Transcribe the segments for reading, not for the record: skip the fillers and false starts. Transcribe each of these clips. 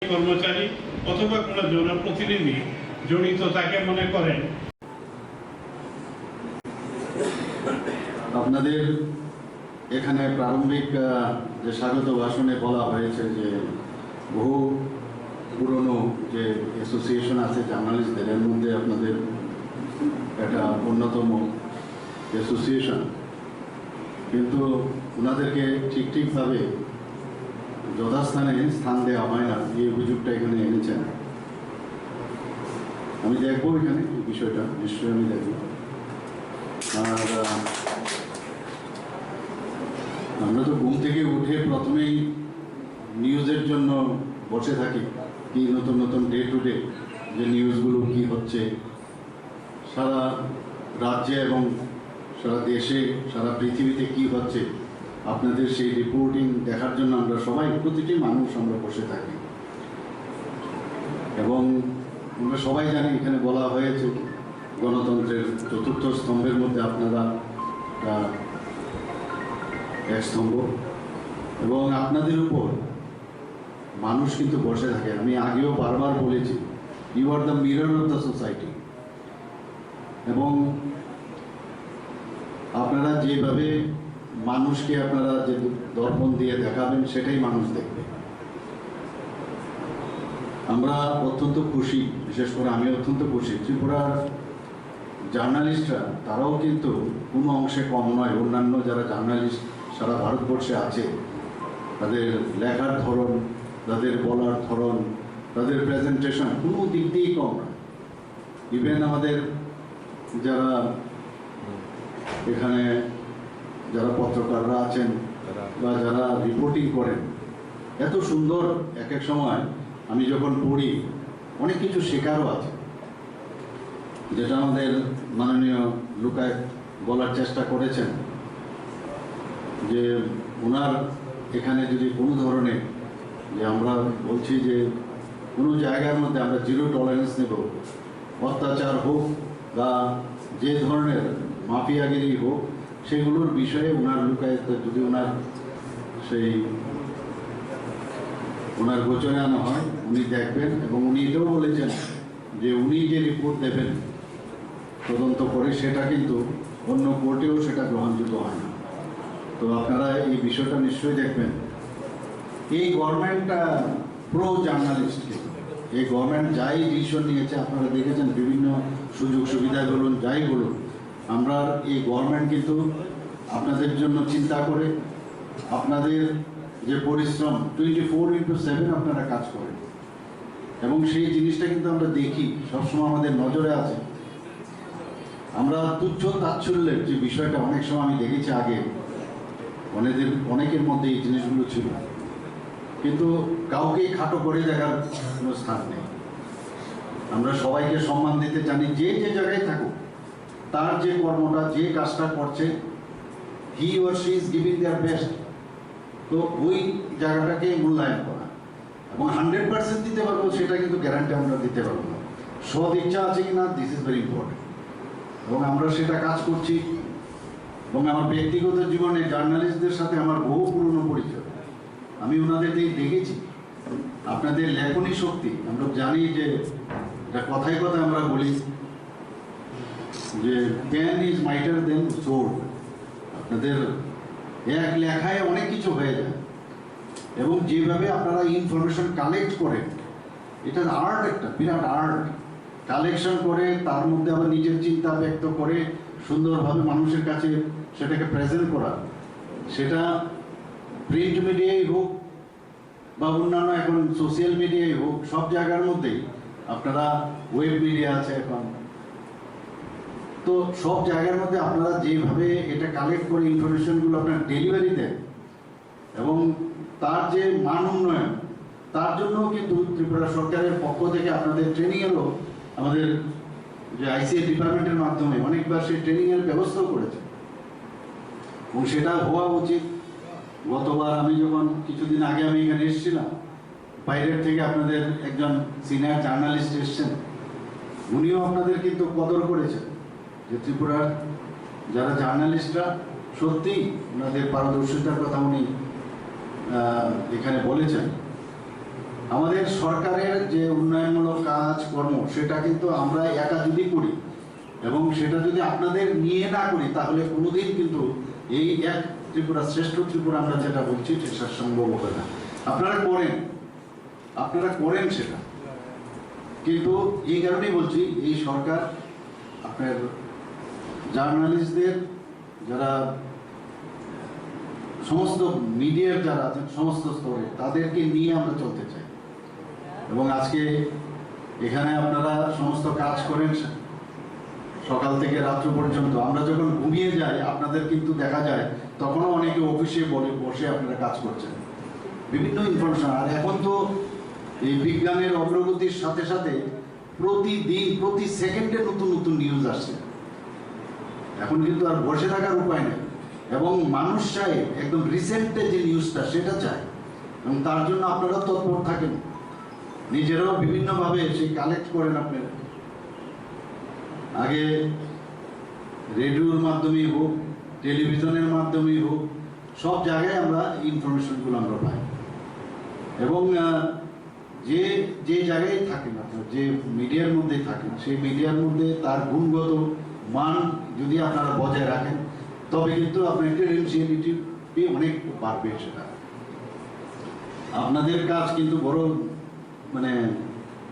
কর্মচারী অথবা কোনো জনপ্রতিনিধি জড়িত তাকে মনে করেন। আপনাদের এখানে প্রারম্ভিক যে স্বাগত ভাষণে বলা হয়েছে যে বহু পুরনো যে অ্যাসোসিয়েশন আছে জার্নালিস্টদের, এর মধ্যে আপনাদের একটা অন্যতম অ্যাসোসিয়েশন, কিন্তু ওনাদেরকে ঠিকভাবে যথাস্থানে স্থান দেওয়া হয় না, এই অভিযোগটা এখানে এনেছেন। আমি দেখবো এখানে এই বিষয়টা, নিশ্চয়ই আমি দেখব। আর আমরা তো ঘুম থেকে উঠে প্রথমেই নিউজের জন্য বসে থাকি, কি নতুন নতুন ডে টু ডে যে নিউজগুলো কি হচ্ছে সারা রাজ্যে এবং সারা দেশে সারা পৃথিবীতে কি হচ্ছে, আপনাদের সেই রিপোর্টিং দেখার জন্য আমরা সবাই, প্রতিটি মানুষ আমরা বসে থাকি। এবং আমরা সবাই জানি এখানে বলা হয়েছে গণতন্ত্রের চতুর্থ স্তম্ভের মধ্যে আপনারা এক স্তম্ভ, এবং আপনাদের উপর মানুষ কিন্তু বসে থাকে। আমি আগেও বারবার বলেছি, you are the mirror of the society, এবং আপনারা যেভাবে মানুষকে আপনারা যে দর্পণ দিয়ে দেখাবেন সেটাই মানুষ দেখবে। আমরা অত্যন্ত খুশি, বিশেষ করে আমি অত্যন্ত খুশি, ত্রিপুরার জার্নালিস্টরা তারাও কিন্তু কোনো অংশে কম নয়। অন্যান্য যারা জার্নালিস্ট সারা ভারতবর্ষে আছে, তাদের লেখার ধরন, তাদের বলার ধরন, তাদের প্রেজেন্টেশন কোনো দিক দিয়েই কম নয়। ইভেন আমাদের যারা এখানে যারা পত্রকাররা আছেন বা যারা রিপোর্টিং করেন, এত সুন্দর এক এক সময় আমি যখন পড়ি অনেক কিছু শেখারও আছে, যেটা আমাদের মাননীয় লোকায় বলার চেষ্টা করেছেন যে ওনার এখানে যদি কোনো ধরনের, যে আমরা বলছি যে কোনো জায়গার মধ্যে আমরা জিরো টলারেন্স নেব, অত্যাচার হোক বা যে ধরনের মাফিয়াগিরি হোক, সেগুলোর বিষয়ে ওনার লোকায়ত যদি ওনার গোচরে আনা হয়, উনি দেখবেন। এবং উনি এটাও বলেছেন যে উনি যে রিপোর্ট দেবেন তদন্ত করে, সেটা কিন্তু অন্য কোর্টেও সেটা গ্রহণযোগ্য হয় না। তো আপনারা এই বিষয়টা নিশ্চয়ই দেখবেন। এই গভর্নমেন্টটা প্রো জার্নালিস্ট, এই গভর্নমেন্ট যাই ডিসিশন নিয়েছে আপনারা দেখেছেন, বিভিন্ন সুযোগ সুবিধা বলুন, যাই বলুন, আমরা এই গভর্নমেন্ট কিন্তু আপনাদের জন্য চিন্তা করে, আপনাদের যে পরিশ্রম 24/7 আপনারা কাজ করেন, এবং সেই জিনিসটা কিন্তু আমরা দেখি সবসময় আমাদের নজরে আছে। আমরা তুচ্ছ তাচ্ছল্যের যে বিষয়টা অনেক সময় আমি দেখেছি আগে, অনেকের মধ্যে এই জিনিসগুলো ছিল, কিন্তু কাউকে খাটো করে দেখার কোনো স্থান নেই। আমরা সবাইকে সম্মান দিতে জানি, যে যে জায়গায় থাকুক, তার যে কর্মটা, যে কাজটা করছে, he or she is giving their best, তো ওই জায়গাটাকে মূল্যায়ন করা এবং 100% দিতে পারবো সেটা কিন্তু গ্যারান্টি আমরা দিতে পারবো না। সৎ ইচ্ছা আছে কি না, দিস ইজ ভেরি ইম্পর্টেন্ট, এবং আমরা সেটা কাজ করছি। এবং আমার ব্যক্তিগত জীবনে জার্নালিস্টদের সাথে আমার বহু পুরনো পরিচয়, আমি ওনাদের দেখেছি আপনাদের লেখনী শক্তি। আমরা জানি যে এটা কথায় কথায় আমরা বলি যে pen is mightier than sword, আপনাদের এক লেখায় অনেক কিছু হয়ে যায়। এবং যেভাবে আপনারা ইনফরমেশন কালেক্ট করেন, এটা আর্ট, একটা বিরাট আর্ট। কালেকশন করে তার মধ্যে আবার নিজের চিন্তা ব্যক্ত করে সুন্দরভাবে মানুষের কাছে সেটাকে প্রেজেন্ট করা, সেটা প্রিন্ট মিডিয়াই হোক বা অন্যান্য এখন সোশ্যাল মিডিয়াই হোক, সব জায়গার মধ্যেই আপনারা, ওয়েব মিডিয়া আছে এখন, তো সব জায়গার মধ্যে আপনারা যেভাবে এটা কালেক্ট করে ইনফরমেশনগুলো আপনার ডেলিভারি দেন এবং তার যে মান উন্নয়ন, তার জন্য কিন্তু ত্রিপুরা সরকারের পক্ষ থেকে আপনাদের ট্রেনিংয়েরও, আমাদের যে আইসিএ ডিপার্টমেন্টের মাধ্যমে অনেকবার সেই ট্রেনিংয়ের ব্যবস্থাও করেছে, এবং সেটা হওয়া উচিত। গতবার আমি যখন কিছুদিন আগে আমি এখানে এসেছিলাম, বাইরের থেকে আপনাদের একজন সিনিয়র জার্নালিস্ট এসছেন, উনিও আপনাদের কিন্তু কদর করেছেন যে ত্রিপুরার যারা জার্নালিস্টরা সত্যিই ওনাদের পারদর্শিতার কথা উনি এখানে বলেছেন। আমাদের সরকারের যে উন্নয়নমূলক কাজ কর্ম সেটা কিন্তু আমরা একা যদি করি এবং সেটা যদি আপনাদের নিয়ে না করি তাহলে কোনোদিন কিন্তু এই এক ত্রিপুরা শ্রেষ্ঠ ত্রিপুরা আমরা যেটা বলছি সেটা সম্ভব হবে না। আপনারা করেন সেটা, কিন্তু এই কারণেই বলছি এই সরকার আপনার জার্নালিস্টদের যারা সমস্ত মিডিয়ার যারা আছেন সমস্ত স্তরে তাদেরকে নিয়ে আমরা চলতে চাই। এবং আজকে এখানে আপনারা সমস্ত কাজ করেন সকাল থেকে রাত্র পর্যন্ত, আমরা যখন ঘুমিয়ে যাই আপনাদের কিন্তু দেখা যায় তখনও অনেকে অফিসে বসে আপনারা কাজ করছেন বিভিন্ন ইনফরমেশন। আর এখন তো এই বিজ্ঞানের অগ্রগতির সাথে সাথে প্রতিদিন প্রতি সেকেন্ডে নতুন নতুন নিউজ আসছে। এখন কিন্তু আর বসে থাকার উপায় নেই এবং মানুষ চায় একদম রিসেন্টে যে নিউজটা সেটা চায় এবং তার জন্য আপনারা তৎপর থাকেন, নিজেরাও বিভিন্নভাবে সেই কালেক্ট করেন। আপনারা আগে রেডিওর মাধ্যমেই হোক টেলিভিশনের মাধ্যমেই হোক সব জায়গায় আমরা ইনফরমেশনগুলো আমরা পাই এবং যে যে জায়গায় থাকেন আপনার যে মিডিয়ার মধ্যে থাকেন সেই মিডিয়ার মধ্যে তার গুণগত মান যদি আপনারা বজায় রাখেন তবে কিন্তু আপনার ক্রেডেনশিয়ালিটি অনেক বাড়বে। সেটা আপনাদের কাজ কিন্তু বড়, মানে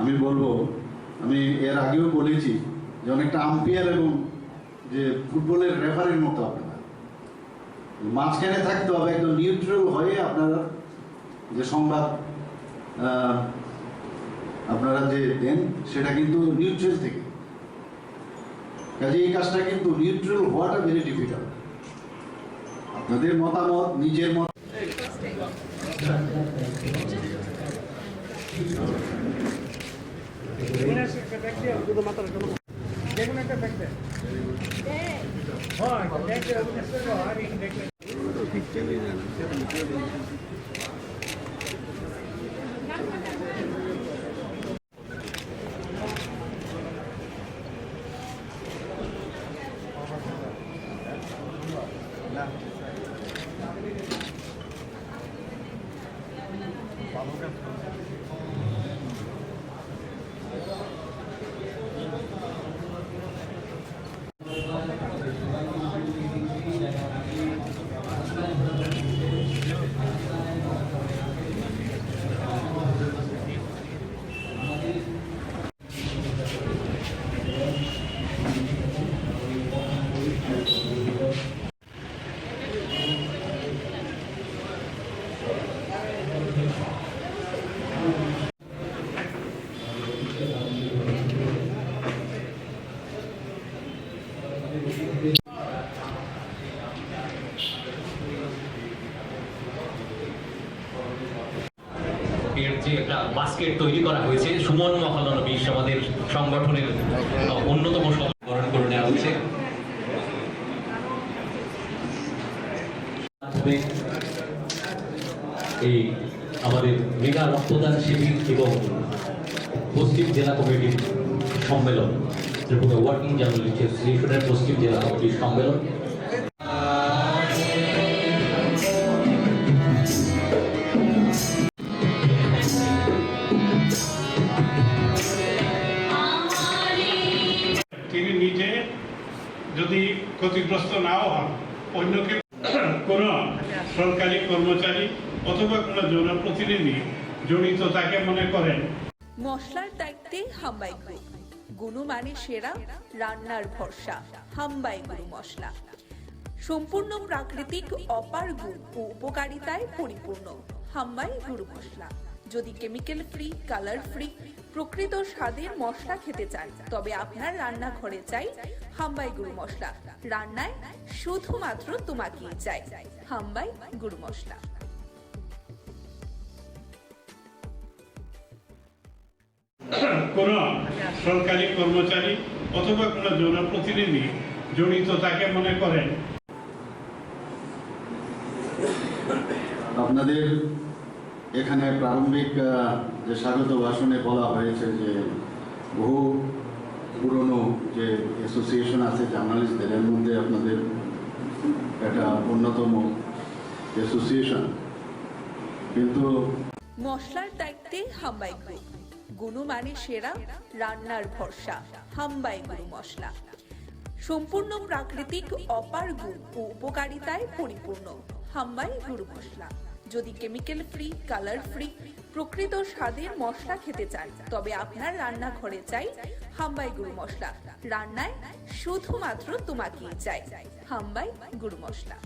আমি বলবো, আমি এর আগেও বলেছি যে অনেকটা আম্পায়ার এবং যে ফুটবলের রেফারির মতো আপনারা মাঝখানে থাকতে হবে, একদম নিউট্রাল হয়ে আপনারা যে সংবাদ আপনারা যে দেন সেটা কিন্তু নিউট্রাল থেকে, কাজে এই কাজটা কিন্তু নিউট্রাল হওয়াটা ভেরি ডিফিকাল্ট। আপনাদের মতামত নিজের মত যে একটা বাস্কেট তৈরি করা হয়েছে সুমন মহানবীশ আমাদের সংগঠনের অন্যতম সংগঠন করে নেওয়া হচ্ছে। এই আমাদের মেগা রক্তদান শিবির এবং পশ্চিম জেলা কমিটির সম্মেলন, ত্রিপুরা ওয়ার্কিং জার্নালিস্ট অ্যাসোসিয়েশনের পশ্চিম জেলা কমিটির সম্মেলন। তিনি নিজে যদি ক্ষতিগ্রস্ত নাও হন, অন্যকে কোনো সরকারি কর্মচারী অথবা কোনো জনপ্রতিনিধি জড়িত তাকে মনে করেন। মশলার দায়িত্বে হাম্বাই গ্রুপ, গুণমানে সেরা, রান্নার ভরসা। হাম্বাই গুরু মশলা সম্পূর্ণ প্রাকৃতিক, অপার গুণ ও উপকারিতায় পরিপূর্ণ। হাম্বাই গুরু মশলা। যদি কেমিক্যাল ফ্রি, কালার ফ্রি, প্রকৃত স্বাদের মশলা খেতে চান তবে আপনার রান্নাঘরে চাই হাম্বাই গুরু মশলা। রান্নায় শুধুমাত্র তোমাকেই চাই হাম্বাই গুরু মশলা। কোনো সরকারি কর্মচারী অথবা কোনো জনপ্রতিনিধি জড়িত তাকে মনে করেন। আপনাদের এখানে প্রারম্ভিক যে স্বাগত ভাষণে বলা হয়েছে যে বহু পুরনো যে অ্যাসোসিয়েশন আছে জার্নালিস্টদের, এর মধ্যে আপনাদের একটা অন্যতম অ্যাসোসিয়েশন, কিন্তু মশলার দায়িত্ব দায়িত্বে হাম্বাই গ্রুপ। গুণমানে সেরা, রান্নার ভরসা, হাম্বাই গুরু মশলা। সম্পূর্ণ প্রাকৃতিক, অপার গুণ ও উপকারিতায় পরিপূর্ণ হাম্বাই গুরু মশলা। যদি কেমিক্যাল ফ্রি, কালার ফ্রি, প্রকৃত স্বাদের মশলা খেতে চান, তবে আপনার রান্নাঘরে চাই হাম্বাই গুরু মশলা। রান্নায় শুধুমাত্র তোমাকেই চাই হাম্বাই গুরু মশলা।